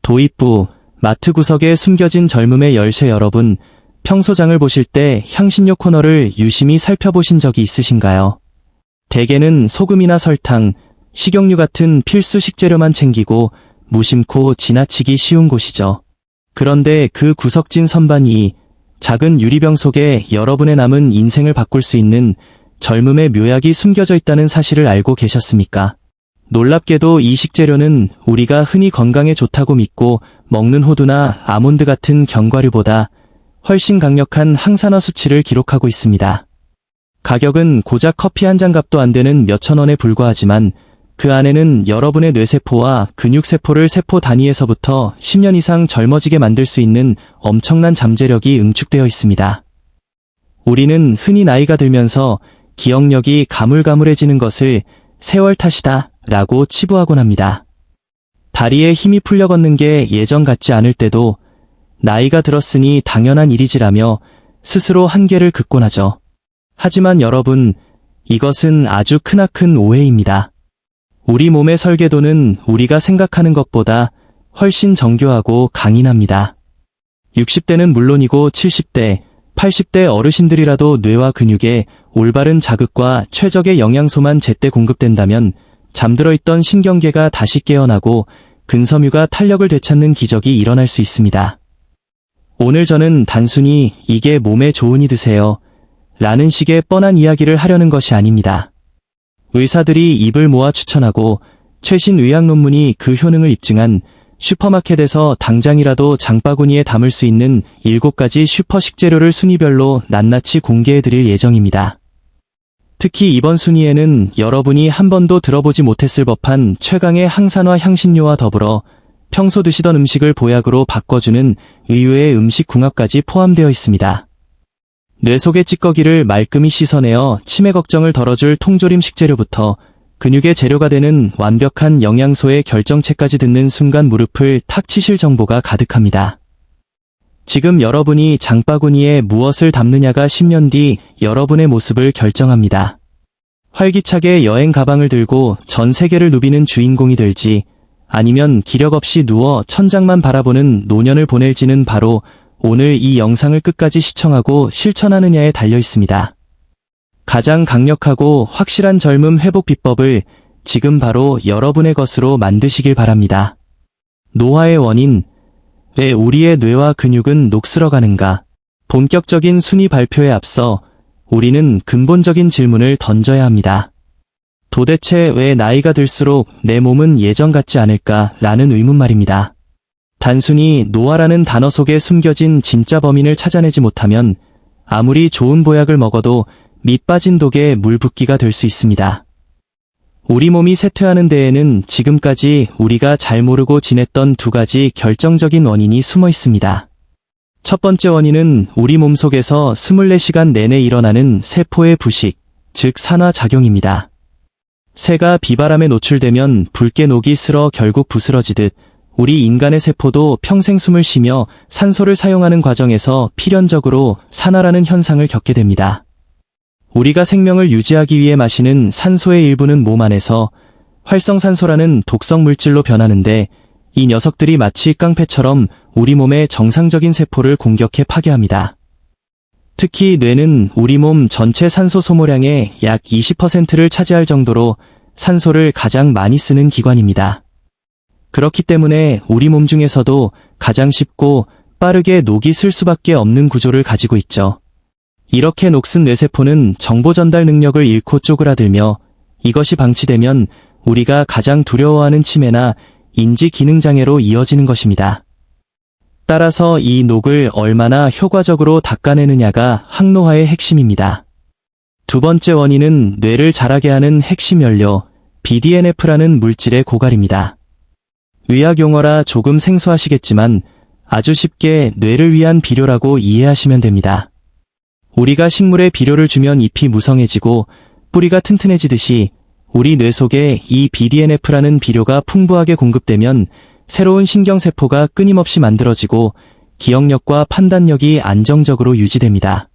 도입부, 마트 구석에 숨겨진 젊음의 열쇠. 여러분, 평소 장을 보실 때 향신료 코너를 유심히 살펴보신 적이 있으신가요? 대개는 소금이나 설탕, 식용유 같은 필수 식재료만 챙기고 무심코 지나치기 쉬운 곳이죠. 그런데 그 구석진 선반 위, 작은 유리병 속에 여러분의 남은 인생을 바꿀 수 있는 젊음의 묘약이 숨겨져 있다는 사실을 알고 계셨습니까? 놀랍게도 이 식재료는 우리가 흔히 건강에 좋다고 믿고 먹는 호두나 아몬드 같은 견과류보다 훨씬 강력한 항산화 수치를 기록하고 있습니다. 가격은 고작 커피 한 잔 값도 안 되는 몇천 원에 불과하지만 그 안에는 여러분의 뇌세포와 근육세포를 세포 단위에서부터 10년 이상 젊어지게 만들 수 있는 엄청난 잠재력이 응축되어 있습니다. 우리는 흔히 나이가 들면서 기억력이 가물가물해지는 것을 세월 탓이다 라고 치부하곤 합니다. 다리에 힘이 풀려 걷는 게 예전 같지 않을 때도 나이가 들었으니 당연한 일이지라며 스스로 한계를 긋곤 하죠. 하지만 여러분, 이것은 아주 크나큰 오해입니다. 우리 몸의 설계도는 우리가 생각하는 것보다 훨씬 정교하고 강인합니다. 60대는 물론이고 70대, 80대 어르신들이라도 뇌와 근육에 올바른 자극과 최적의 영양소만 제때 공급된다면 잠들어 있던 신경계가 다시 깨어나고 근섬유가 탄력을 되찾는 기적이 일어날 수 있습니다. 오늘 저는 단순히 이게 몸에 좋으니 드세요 라는 식의 뻔한 이야기를 하려는 것이 아닙니다. 의사들이 입을 모아 추천하고 최신 의학 논문이 그 효능을 입증한 슈퍼마켓에서 당장이라도 장바구니에 담을 수 있는 7가지 슈퍼 식재료를 순위별로 낱낱이 공개해드릴 예정입니다. 특히 이번 순위에는 여러분이 한 번도 들어보지 못했을 법한 최강의 항산화 향신료와 더불어 평소 드시던 음식을 보약으로 바꿔주는 의외의 음식 궁합까지 포함되어 있습니다. 뇌 속의 찌꺼기를 말끔히 씻어내어 치매 걱정을 덜어줄 통조림 식재료부터 근육의 재료가 되는 완벽한 영양소의 결정체까지 듣는 순간 무릎을 탁 치실 정보가 가득합니다. 지금 여러분이 장바구니에 무엇을 담느냐가 10년 뒤 여러분의 모습을 결정합니다. 활기차게 여행 가방을 들고 전 세계를 누비는 주인공이 될지 아니면 기력 없이 누워 천장만 바라보는 노년을 보낼지는 바로 오늘 이 영상을 끝까지 시청하고 실천하느냐에 달려 있습니다. 가장 강력하고 확실한 젊음 회복 비법을 지금 바로 여러분의 것으로 만드시길 바랍니다. 노화의 원인, 왜 우리의 뇌와 근육은 녹슬어가는가? 본격적인 순위 발표에 앞서 우리는 근본적인 질문을 던져야 합니다. 도대체 왜 나이가 들수록 내 몸은 예전 같지 않을까? 라는 의문 말입니다. 단순히 노화라는 단어 속에 숨겨진 진짜 범인을 찾아내지 못하면 아무리 좋은 보약을 먹어도 밑 빠진 독에 물 붓기가 될 수 있습니다. 우리 몸이 쇠퇴하는 데에는 지금까지 우리가 잘 모르고 지냈던 2가지 결정적인 원인이 숨어 있습니다. 첫 번째 원인은 우리 몸속에서 24시간 내내 일어나는 세포의 부식, 즉 산화작용입니다. 새가 비바람에 노출되면 붉게 녹이 슬어 결국 부스러지듯 우리 인간의 세포도 평생 숨을 쉬며 산소를 사용하는 과정에서 필연적으로 산화라는 현상을 겪게 됩니다. 우리가 생명을 유지하기 위해 마시는 산소의 일부는 몸 안에서 활성산소라는 독성 물질로 변하는데 이 녀석들이 마치 깡패처럼 우리 몸의 정상적인 세포를 공격해 파괴합니다. 특히 뇌는 우리 몸 전체 산소 소모량의 약 20%를 차지할 정도로 산소를 가장 많이 쓰는 기관입니다. 그렇기 때문에 우리 몸 중에서도 가장 쉽고 빠르게 녹이 슬 수밖에 없는 구조를 가지고 있죠. 이렇게 녹슨 뇌세포는 정보 전달 능력을 잃고 쪼그라들며 이것이 방치되면 우리가 가장 두려워하는 치매나 인지 기능 장애로 이어지는 것입니다. 따라서 이 녹을 얼마나 효과적으로 닦아내느냐가 항노화의 핵심입니다. 두 번째 원인은 뇌를 자라게 하는 핵심 연료, BDNF라는 물질의 고갈입니다. 의학 용어라 조금 생소하시겠지만 아주 쉽게 뇌를 위한 비료라고 이해하시면 됩니다. 우리가 식물에 비료를 주면 잎이 무성해지고 뿌리가 튼튼해지듯이 우리 뇌 속에 이 BDNF라는 비료가 풍부하게 공급되면 새로운 신경세포가 끊임없이 만들어지고 기억력과 판단력이 안정적으로 유지됩니다.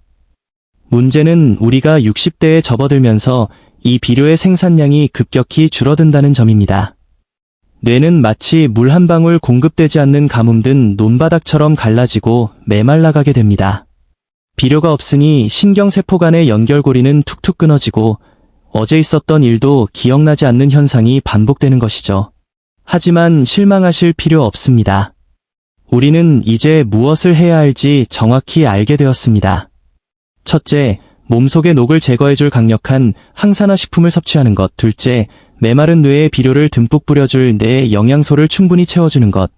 문제는 우리가 60대에 접어들면서 이 비료의 생산량이 급격히 줄어든다는 점입니다. 뇌는 마치 물 한 방울 공급되지 않는 가뭄 든 논바닥처럼 갈라지고 메말라가게 됩니다. 비료가 없으니 신경세포 간의 연결고리는 툭툭 끊어지고 어제 있었던 일도 기억나지 않는 현상이 반복되는 것이죠. 하지만 실망하실 필요 없습니다. 우리는 이제 무엇을 해야 할지 정확히 알게 되었습니다. 첫째, 몸속의 녹을 제거해줄 강력한 항산화 식품을 섭취하는 것. 둘째, 메마른 뇌에 비료를 듬뿍 뿌려줄 뇌의 영양소를 충분히 채워주는 것.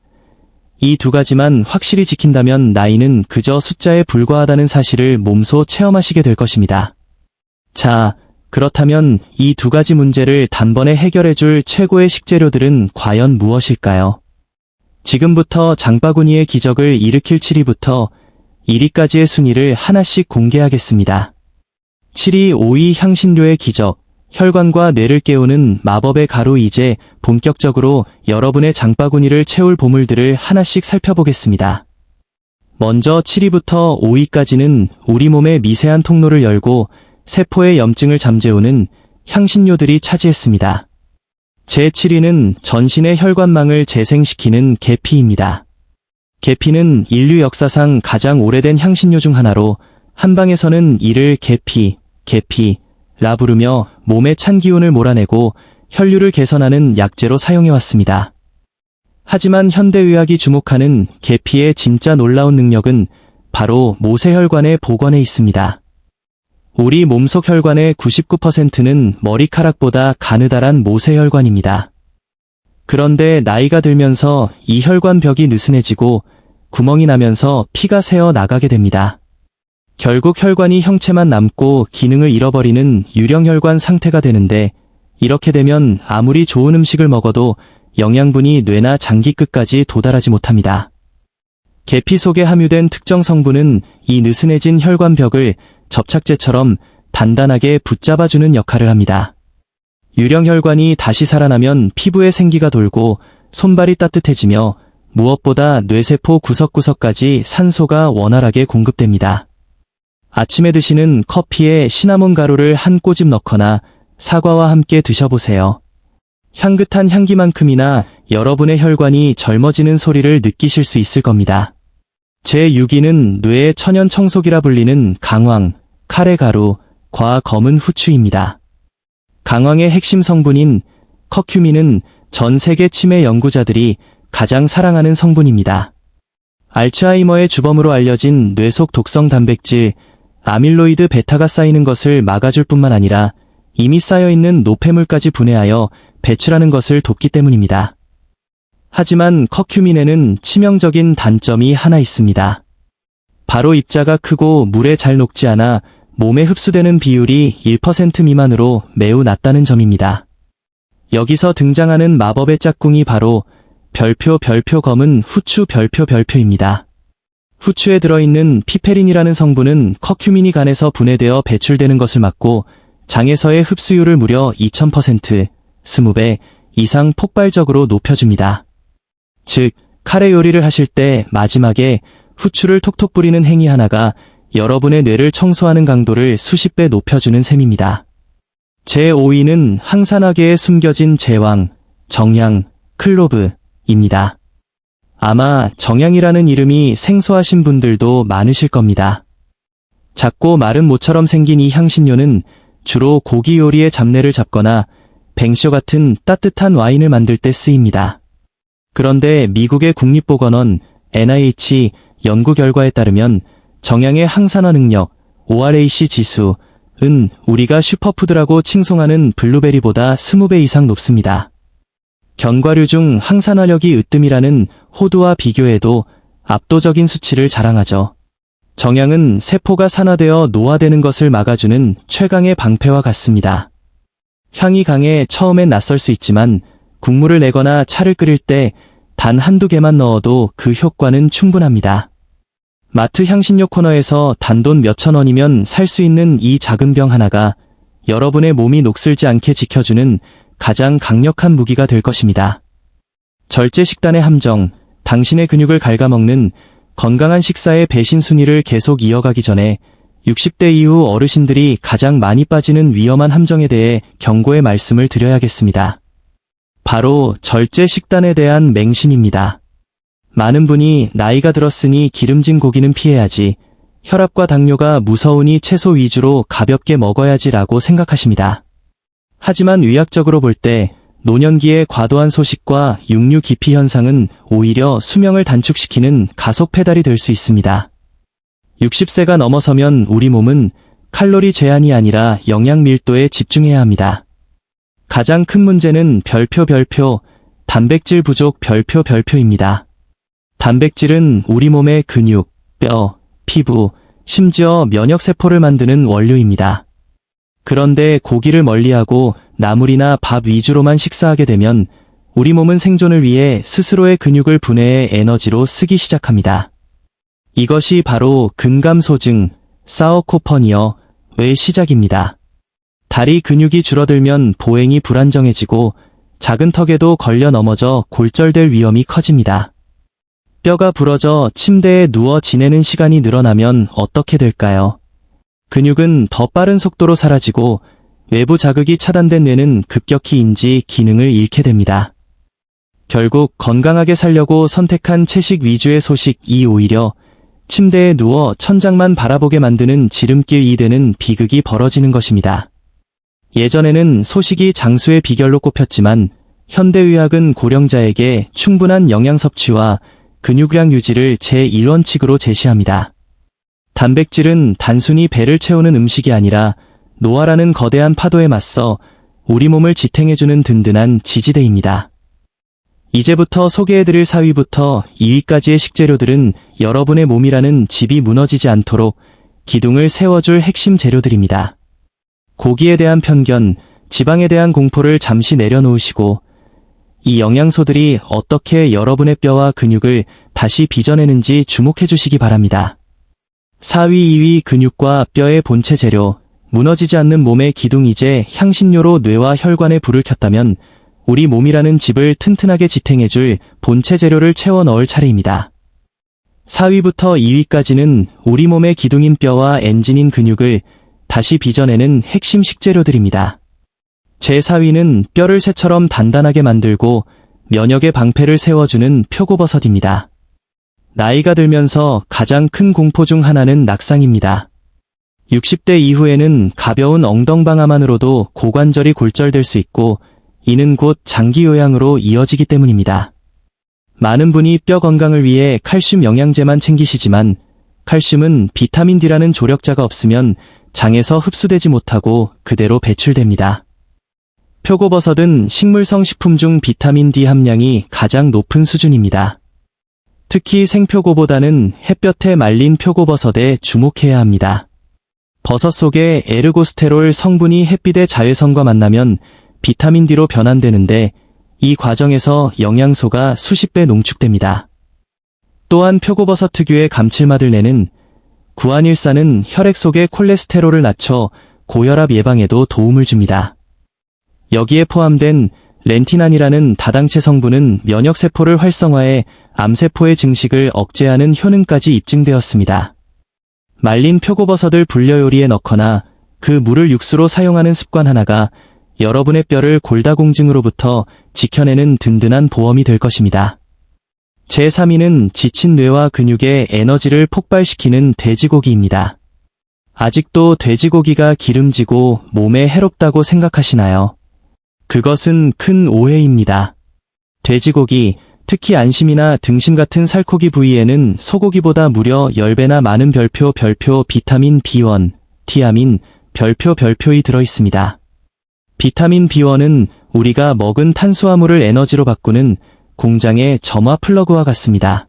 이 두 가지만 확실히 지킨다면 나이는 그저 숫자에 불과하다는 사실을 몸소 체험하시게 될 것입니다. 자, 그렇다면 이 두 가지 문제를 단번에 해결해줄 최고의 식재료들은 과연 무엇일까요? 지금부터 장바구니의 기적을 일으킬 7위부터 1위까지의 순위를 하나씩 공개하겠습니다. 7위, 5위 향신료의 기적, 혈관과 뇌를 깨우는 마법의 가루. 이제 본격적으로 여러분의 장바구니를 채울 보물들을 하나씩 살펴보겠습니다. 먼저 7위부터 5위까지는 우리 몸의 미세한 통로를 열고 세포의 염증을 잠재우는 향신료들이 차지했습니다. 제 7위는 전신의 혈관망을 재생시키는 계피입니다. 계피는 인류 역사상 가장 오래된 향신료 중 하나로 한방에서는 이를 계피라 부르며 몸의 찬 기운을 몰아내고 혈류를 개선하는 약재로 사용해왔습니다. 하지만 현대의학이 주목하는 계피의 진짜 놀라운 능력은 바로 모세혈관의 복원에 있습니다. 우리 몸속 혈관의 99%는 머리카락보다 가느다란 모세혈관입니다. 그런데 나이가 들면서 이 혈관벽이 느슨해지고 구멍이 나면서 피가 새어 나가게 됩니다. 결국 혈관이 형체만 남고 기능을 잃어버리는 유령혈관 상태가 되는데, 이렇게 되면 아무리 좋은 음식을 먹어도 영양분이 뇌나 장기 끝까지 도달하지 못합니다. 계피 속에 함유된 특정 성분은 이 느슨해진 혈관벽을 접착제처럼 단단하게 붙잡아주는 역할을 합니다. 유령혈관이 다시 살아나면 피부에 생기가 돌고 손발이 따뜻해지며 무엇보다 뇌세포 구석구석까지 산소가 원활하게 공급됩니다. 아침에 드시는 커피에 시나몬 가루를 한 꼬집 넣거나 사과와 함께 드셔보세요. 향긋한 향기만큼이나 여러분의 혈관이 젊어지는 소리를 느끼실 수 있을 겁니다. 제6위는 뇌의 천연 청소기라 불리는 강황, 카레가루과 검은 후추입니다. 강황의 핵심 성분인 커큐민은 전 세계 치매 연구자들이 가장 사랑하는 성분입니다. 알츠하이머의 주범으로 알려진 뇌속 독성 단백질 아밀로이드 베타가 쌓이는 것을 막아줄 뿐만 아니라 이미 쌓여있는 노폐물까지 분해하여 배출하는 것을 돕기 때문입니다. 하지만 커큐민에는 치명적인 단점이 하나 있습니다. 바로 입자가 크고 물에 잘 녹지 않아 몸에 흡수되는 비율이 1% 미만으로 매우 낮다는 점입니다. 여기서 등장하는 마법의 짝꿍이 바로 별표 검은 후추 별표입니다. 후추에 들어있는 피페린이라는 성분은 커큐민이 간에서 분해되어 배출되는 것을 막고 장에서의 흡수율을 무려 2000%, 20배 이상 폭발적으로 높여줍니다. 즉, 카레 요리를 하실 때 마지막에 후추를 톡톡 뿌리는 행위 하나가 여러분의 뇌를 청소하는 강도를 수십 배 높여주는 셈입니다. 제5위는 항산화계에 숨겨진 제왕, 정향, 클로브입니다. 아마 정향이라는 이름이 생소하신 분들도 많으실 겁니다. 작고 마른 모처럼 생긴 이 향신료는 주로 고기 요리의 잡내를 잡거나 뱅쇼 같은 따뜻한 와인을 만들 때 쓰입니다. 그런데 미국의 국립보건원 NIH 연구 결과에 따르면 정향의 항산화 능력 ORAC 지수은 우리가 슈퍼푸드라고 칭송하는 블루베리보다 20배 이상 높습니다. 견과류 중 항산화력이 으뜸이라는 호두와 비교해도 압도적인 수치를 자랑하죠. 정향은 세포가 산화되어 노화되는 것을 막아주는 최강의 방패와 같습니다. 향이 강해 처음엔 낯설 수 있지만 국물을 내거나 차를 끓일 때 단 한두 개만 넣어도 그 효과는 충분합니다. 마트 향신료 코너에서 단돈 몇천 원이면 살 수 있는 이 작은 병 하나가 여러분의 몸이 녹슬지 않게 지켜주는 가장 강력한 무기가 될 것입니다. 절제 식단의 함정, 당신의 근육을 갉아먹는 건강한 식사의 배신 순위를 계속 이어가기 전에 60대 이후 어르신들이 가장 많이 빠지는 위험한 함정에 대해 경고의 말씀을 드려야겠습니다. 바로 절제 식단에 대한 맹신입니다. 많은 분이 나이가 들었으니 기름진 고기는 피해야지, 혈압과 당뇨가 무서우니 채소 위주로 가볍게 먹어야지라고 생각하십니다. 하지만 의학적으로 볼 때 노년기의 과도한 소식과 육류 기피 현상은 오히려 수명을 단축시키는 가속 페달이 될 수 있습니다. 60세가 넘어서면 우리 몸은 칼로리 제한이 아니라 영양 밀도에 집중해야 합니다. 가장 큰 문제는 별표 단백질 부족 별표입니다. 단백질은 우리 몸의 근육, 뼈, 피부, 심지어 면역세포를 만드는 원료입니다. 그런데 고기를 멀리하고 나물이나 밥 위주로만 식사하게 되면 우리 몸은 생존을 위해 스스로의 근육을 분해해 에너지로 쓰기 시작합니다. 이것이 바로 근감소증, 사어코퍼니어의 시작입니다. 다리 근육이 줄어들면 보행이 불안정해지고 작은 턱에도 걸려 넘어져 골절될 위험이 커집니다. 뼈가 부러져 침대에 누워 지내는 시간이 늘어나면 어떻게 될까요? 근육은 더 빠른 속도로 사라지고 외부 자극이 차단된 뇌는 급격히 인지 기능을 잃게 됩니다. 결국 건강하게 살려고 선택한 채식 위주의 소식이 오히려 침대에 누워 천장만 바라보게 만드는 지름길이 되는 비극이 벌어지는 것입니다. 예전에는 소식이 장수의 비결로 꼽혔지만 현대의학은 고령자에게 충분한 영양 섭취와 근육량 유지를 제1원칙으로 제시합니다. 단백질은 단순히 배를 채우는 음식이 아니라 노화라는 거대한 파도에 맞서 우리 몸을 지탱해주는 든든한 지지대입니다. 이제부터 소개해드릴 4위부터 2위까지의 식재료들은 여러분의 몸이라는 집이 무너지지 않도록 기둥을 세워줄 핵심 재료들입니다. 고기에 대한 편견, 지방에 대한 공포를 잠시 내려놓으시고 이 영양소들이 어떻게 여러분의 뼈와 근육을 다시 빚어내는지 주목해 주시기 바랍니다. 4위, 2위 근육과 뼈의 본체 재료, 무너지지 않는 몸의 기둥. 이제 향신료로 뇌와 혈관에 불을 켰다면 우리 몸이라는 집을 튼튼하게 지탱해줄 본체 재료를 채워 넣을 차례입니다. 4위부터 2위까지는 우리 몸의 기둥인 뼈와 엔진인 근육을 다시 빚어내는 핵심 식재료들입니다. 제 4위는 뼈를 새처럼 단단하게 만들고 면역의 방패를 세워주는 표고버섯입니다. 나이가 들면서 가장 큰 공포 중 하나는 낙상입니다. 60대 이후에는 가벼운 엉덩방아만으로도 고관절이 골절될 수 있고 이는 곧 장기 요양으로 이어지기 때문입니다. 많은 분이 뼈 건강을 위해 칼슘 영양제만 챙기시지만 칼슘은 비타민 D라는 조력자가 없으면 장에서 흡수되지 못하고 그대로 배출됩니다. 표고버섯은 식물성 식품 중 비타민 D 함량이 가장 높은 수준입니다. 특히 생표고보다는 햇볕에 말린 표고버섯에 주목해야 합니다. 버섯 속의 에르고스테롤 성분이 햇빛의 자외선과 만나면 비타민 D로 변환되는데 이 과정에서 영양소가 수십 배 농축됩니다. 또한 표고버섯 특유의 감칠맛을 내는 구안일산은 혈액 속의 콜레스테롤을 낮춰 고혈압 예방에도 도움을 줍니다. 여기에 포함된 렌티난이라는 다당체 성분은 면역세포를 활성화해 암세포의 증식을 억제하는 효능까지 입증되었습니다. 말린 표고버섯을 불려 요리에 넣거나 그 물을 육수로 사용하는 습관 하나가 여러분의 뼈를 골다공증으로부터 지켜내는 든든한 보험이 될 것입니다. 제 3위는 지친 뇌와 근육의 에너지를 폭발시키는 돼지고기입니다. 아직도 돼지고기가 기름지고 몸에 해롭다고 생각하시나요? 그것은 큰 오해입니다. 돼지고기, 특히 안심이나 등심 같은 살코기 부위에는 소고기보다 무려 10배나 많은 별표 비타민 B1, 티아민, 별표이 들어있습니다. 비타민 B1은 우리가 먹은 탄수화물을 에너지로 바꾸는 공장의 점화 플러그와 같습니다.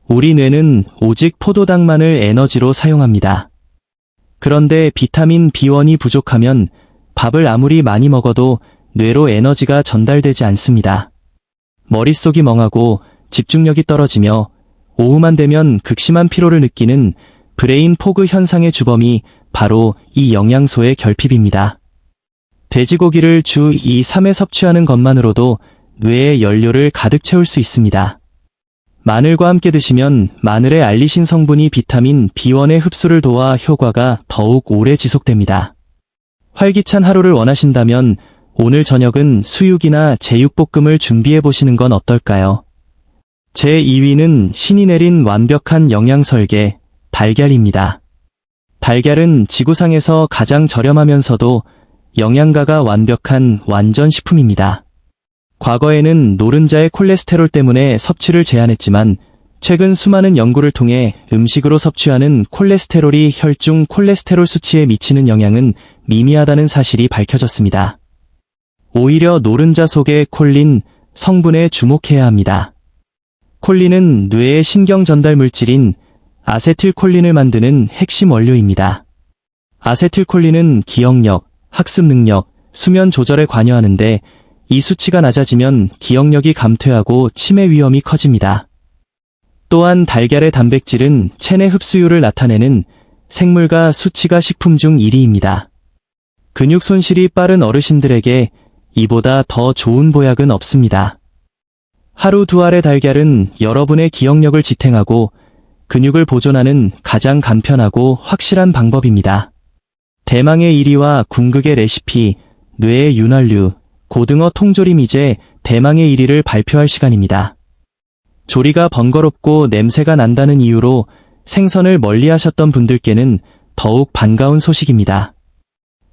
우리 뇌는 오직 포도당만을 에너지로 사용합니다. 그런데 비타민 B1이 부족하면 밥을 아무리 많이 먹어도 뇌로 에너지가 전달되지 않습니다. 머릿속이 멍하고 집중력이 떨어지며 오후만 되면 극심한 피로를 느끼는 브레인 포그 현상의 주범이 바로 이 영양소의 결핍입니다. 돼지고기를 주 2, 3회 섭취하는 것만으로도 뇌에 연료를 가득 채울 수 있습니다. 마늘과 함께 드시면 마늘의 알리신 성분이 비타민 B1의 흡수를 도와 효과가 더욱 오래 지속됩니다. 활기찬 하루를 원하신다면 오늘 저녁은 수육이나 제육볶음을 준비해 보시는 건 어떨까요? 제 2위는 신이 내린 완벽한 영양 설계, 달걀입니다. 달걀은 지구상에서 가장 저렴하면서도 영양가가 완벽한 완전 식품입니다. 과거에는 노른자의 콜레스테롤 때문에 섭취를 제한했지만 최근 수많은 연구를 통해 음식으로 섭취하는 콜레스테롤이 혈중 콜레스테롤 수치에 미치는 영향은 미미하다는 사실이 밝혀졌습니다. 오히려 노른자 속의 콜린 성분에 주목해야 합니다. 콜린은 뇌의 신경 전달 물질인 아세틸콜린을 만드는 핵심 원료입니다. 아세틸콜린은 기억력, 학습 능력, 수면 조절에 관여하는데 이 수치가 낮아지면 기억력이 감퇴하고 치매 위험이 커집니다. 또한 달걀의 단백질은 체내 흡수율을 나타내는 생물가 수치가 식품 중 1위입니다. 근육 손실이 빠른 어르신들에게 이보다 더 좋은 보약은 없습니다. 하루 2알의 달걀은 여러분의 기억력을 지탱하고 근육을 보존하는 가장 간편하고 확실한 방법입니다. 대망의 1위와 궁극의 레시피, 뇌의 윤활유, 고등어 통조림. 이제 대망의 1위를 발표할 시간입니다. 조리가 번거롭고 냄새가 난다는 이유로 생선을 멀리하셨던 분들께는 더욱 반가운 소식입니다.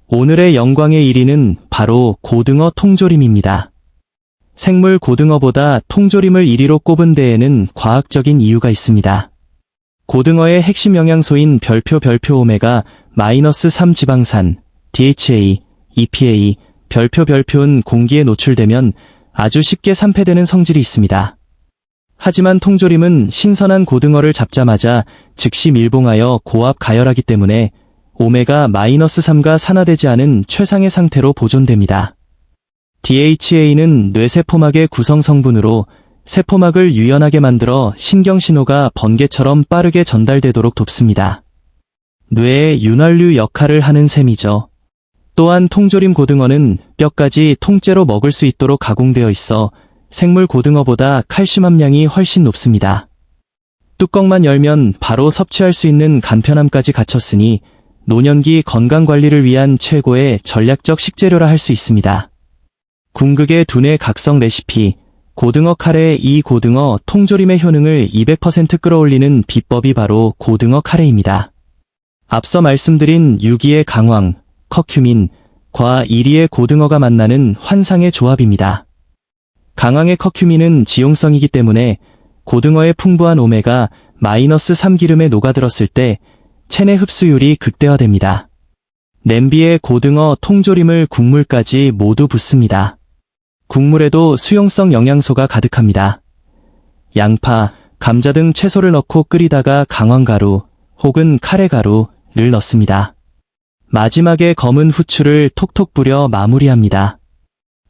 오늘의 영광의 1위는 바로 고등어 통조림입니다. 생물 고등어보다 통조림을 1위로 꼽은 데에는 과학적인 이유가 있습니다. 고등어의 핵심 영양소인 별표 오메가-3 지방산, DHA, EPA, 별표는 공기에 노출되면 아주 쉽게 산패되는 성질이 있습니다. 하지만 통조림은 신선한 고등어를 잡자마자 즉시 밀봉하여 고압 가열하기 때문에 오메가-3가 산화되지 않은 최상의 상태로 보존됩니다. DHA는 뇌세포막의 구성 성분으로 세포막을 유연하게 만들어 신경신호가 번개처럼 빠르게 전달되도록 돕습니다. 뇌의 윤활유 역할을 하는 셈이죠. 또한 통조림 고등어는 뼈까지 통째로 먹을 수 있도록 가공되어 있어 생물 고등어보다 칼슘 함량이 훨씬 높습니다. 뚜껑만 열면 바로 섭취할 수 있는 간편함까지 갖췄으니 노년기 건강관리를 위한 최고의 전략적 식재료라 할 수 있습니다. 궁극의 두뇌 각성 레시피, 고등어 카레. 이 고등어 통조림의 효능을 200% 끌어올리는 비법이 바로 고등어 카레입니다. 앞서 말씀드린 6위의 강황, 커큐민, 과 1위의 고등어가 만나는 환상의 조합입니다. 강황의 커큐민은 지용성이기 때문에 고등어의 풍부한 오메가-3 기름에 녹아들었을 때 체내 흡수율이 극대화됩니다. 냄비에 고등어 통조림을 국물까지 모두 붓습니다. 국물에도 수용성 영양소가 가득합니다. 양파, 감자 등 채소를 넣고 끓이다가 강황가루 혹은 카레가루를 넣습니다. 마지막에 검은 후추를 톡톡 뿌려 마무리합니다.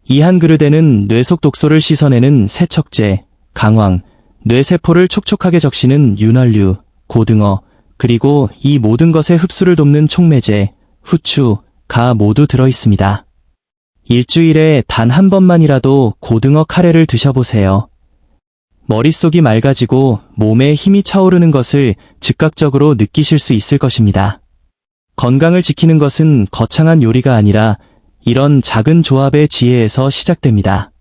이 한 그릇에는 뇌 속 독소를 씻어내는 세척제, 강황, 뇌세포를 촉촉하게 적시는 윤활유, 고등어, 그리고 이 모든 것의 흡수를 돕는 촉매제, 후추, 가 모두 들어있습니다. 일주일에 단 한 번만이라도 고등어 카레를 드셔보세요. 머릿속이 맑아지고 몸에 힘이 차오르는 것을 즉각적으로 느끼실 수 있을 것입니다. 건강을 지키는 것은 거창한 요리가 아니라 이런 작은 조합의 지혜에서 시작됩니다.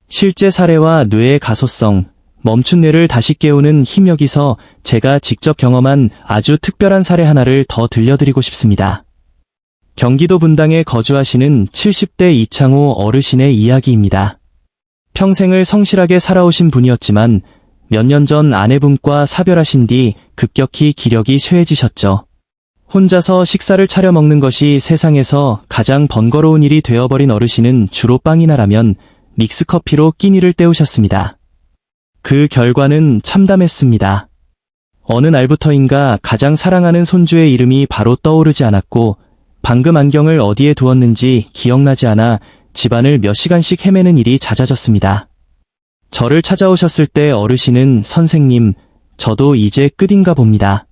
실제 사례와 뇌의 가소성, 멈춘 뇌를 다시 깨우는 힘. 여기서 제가 직접 경험한 아주 특별한 사례 하나를 더 들려드리고 싶습니다. 경기도 분당에 거주하시는 70대 이창호 어르신의 이야기입니다. 평생을 성실하게 살아오신 분이었지만 몇 년 전 아내분과 사별하신 뒤 급격히 기력이 쇠해지셨죠. 혼자서 식사를 차려 먹는 것이 세상에서 가장 번거로운 일이 되어버린 어르신은 주로 빵이나 라면, 믹스커피로 끼니를 때우셨습니다. 그 결과는 참담했습니다. 어느 날부터인가 가장 사랑하는 손주의 이름이 바로 떠오르지 않았고 방금 안경을 어디에 두었는지 기억나지 않아 집안을 몇 시간씩 헤매는 일이 잦아졌습니다. 저를 찾아오셨을 때 어르신은 선생님, 저도 이제 끝인가 봅니다.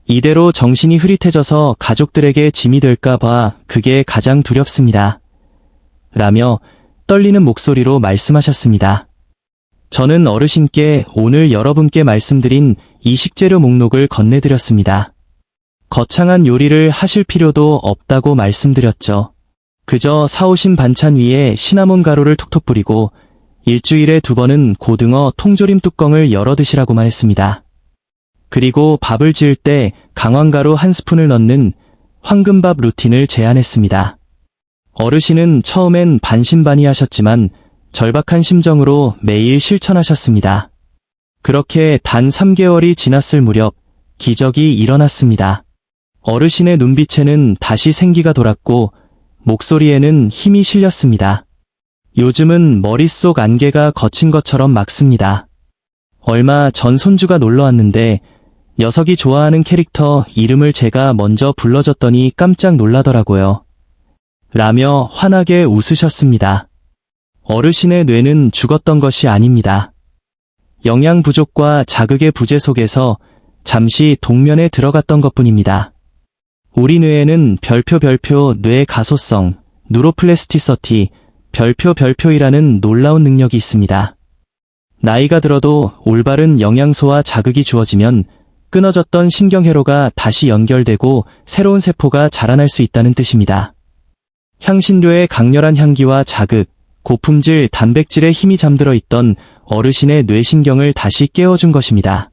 이대로 정신이 흐릿해져서 가족들에게 짐이 될까 봐 그게 가장 두렵습니다. 라며 떨리는 목소리로 말씀하셨습니다. 저는 어르신께 오늘 여러분께 말씀드린 이 식재료 목록을 건네드렸습니다. 거창한 요리를 하실 필요도 없다고 말씀드렸죠. 그저 사오신 반찬 위에 시나몬 가루를 톡톡 뿌리고 일주일에 2번은 고등어 통조림 뚜껑을 열어 드시라고만 했습니다. 그리고 밥을 지을 때 강황가루 1스푼을 넣는 황금밥 루틴을 제안했습니다. 어르신은 처음엔 반신반의하셨지만 절박한 심정으로 매일 실천하셨습니다. 그렇게 단 3개월이 지났을 무렵 기적이 일어났습니다. 어르신의 눈빛에는 다시 생기가 돌았고 목소리에는 힘이 실렸습니다. 요즘은 머릿속 안개가 거친 것처럼 막습니다. 얼마 전 손주가 놀러 왔는데 녀석이 좋아하는 캐릭터 이름을 제가 먼저 불러줬더니 깜짝 놀라더라고요. 라며 환하게 웃으셨습니다. 어르신의 뇌는 죽었던 것이 아닙니다. 영양 부족과 자극의 부재 속에서 잠시 동면에 들어갔던 것뿐입니다. 우리 뇌에는 별표 뇌 가소성, 누로플래스티서티, 별표이라는 놀라운 능력이 있습니다. 나이가 들어도 올바른 영양소와 자극이 주어지면 끊어졌던 신경회로가 다시 연결되고 새로운 세포가 자라날 수 있다는 뜻입니다. 향신료의 강렬한 향기와 자극, 고품질 단백질에 힘이 잠들어 있던 어르신의 뇌신경을 다시 깨워준 것입니다.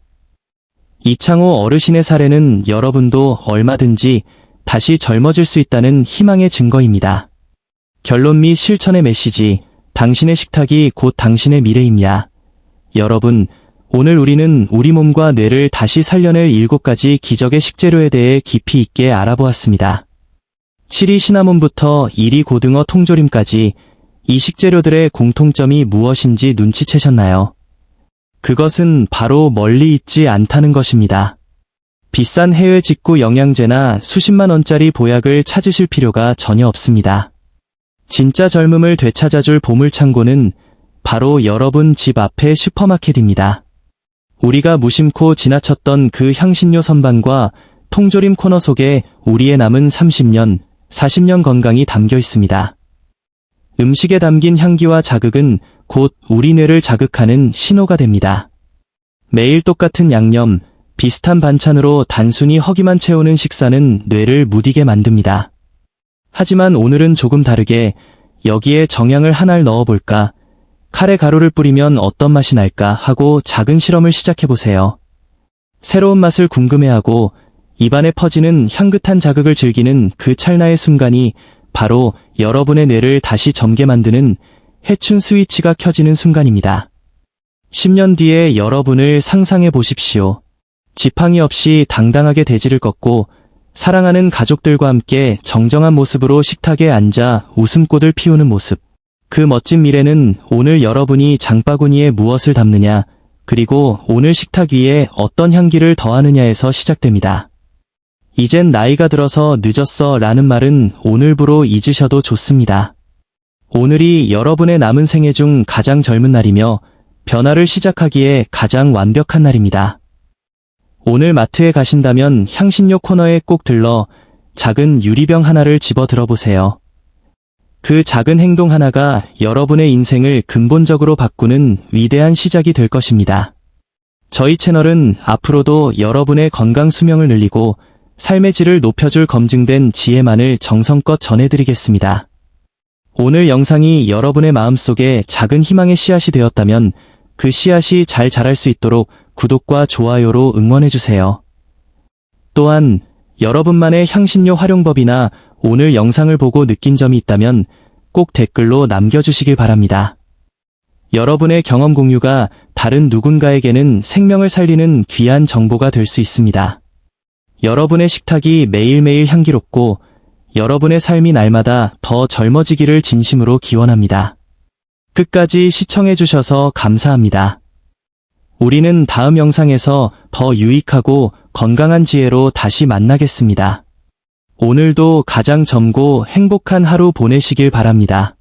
이창호 어르신의 사례는 여러분도 얼마든지 다시 젊어질 수 있다는 희망의 증거입니다. 결론 및 실천의 메시지, 당신의 식탁이 곧 당신의 미래입니다. 여러분, 오늘 우리는 우리 몸과 뇌를 다시 살려낼 7가지 기적의 식재료에 대해 깊이 있게 알아보았습니다. 7위 시나몬부터 1위 고등어 통조림까지 이 식재료들의 공통점이 무엇인지 눈치채셨나요? 그것은 바로 멀리 있지 않다는 것입니다. 비싼 해외 직구 영양제나 수십만 원짜리 보약을 찾으실 필요가 전혀 없습니다. 진짜 젊음을 되찾아줄 보물창고는 바로 여러분 집 앞의 슈퍼마켓입니다. 우리가 무심코 지나쳤던 그 향신료 선반과 통조림 코너 속에 우리의 남은 30년, 40년 건강이 담겨 있습니다. 음식에 담긴 향기와 자극은 곧 우리 뇌를 자극하는 신호가 됩니다. 매일 똑같은 양념, 비슷한 반찬으로 단순히 허기만 채우는 식사는 뇌를 무디게 만듭니다. 하지만 오늘은 조금 다르게 여기에 정향을 하나를 넣어볼까, 카레 가루를 뿌리면 어떤 맛이 날까 하고 작은 실험을 시작해보세요. 새로운 맛을 궁금해하고 입안에 퍼지는 향긋한 자극을 즐기는 그 찰나의 순간이 바로 여러분의 뇌를 다시 젊게 만드는 해춘 스위치가 켜지는 순간입니다. 10년 뒤에 여러분을 상상해 보십시오. 지팡이 없이 당당하게 대지를 꺾고 사랑하는 가족들과 함께 정정한 모습으로 식탁에 앉아 웃음꽃을 피우는 모습. 그 멋진 미래는 오늘 여러분이 장바구니에 무엇을 담느냐, 그리고 오늘 식탁 위에 어떤 향기를 더하느냐에서 시작됩니다. 이젠 나이가 들어서 늦었어 라는 말은 오늘부로 잊으셔도 좋습니다. 오늘이 여러분의 남은 생애 중 가장 젊은 날이며 변화를 시작하기에 가장 완벽한 날입니다. 오늘 마트에 가신다면 향신료 코너에 꼭 들러 작은 유리병 하나를 집어 들어보세요. 그 작은 행동 하나가 여러분의 인생을 근본적으로 바꾸는 위대한 시작이 될 것입니다. 저희 채널은 앞으로도 여러분의 건강 수명을 늘리고 삶의 질을 높여줄 검증된 지혜만을 정성껏 전해드리겠습니다. 오늘 영상이 여러분의 마음속에 작은 희망의 씨앗이 되었다면 그 씨앗이 잘 자랄 수 있도록 구독과 좋아요로 응원해주세요. 또한 여러분만의 향신료 활용법이나 오늘 영상을 보고 느낀 점이 있다면 꼭 댓글로 남겨주시길 바랍니다. 여러분의 경험 공유가 다른 누군가에게는 생명을 살리는 귀한 정보가 될 수 있습니다. 여러분의 식탁이 매일매일 향기롭고 여러분의 삶이 날마다 더 젊어지기를 진심으로 기원합니다. 끝까지 시청해주셔서 감사합니다. 우리는 다음 영상에서 더 유익하고 건강한 지혜로 다시 만나겠습니다. 오늘도 가장 젊고 행복한 하루 보내시길 바랍니다.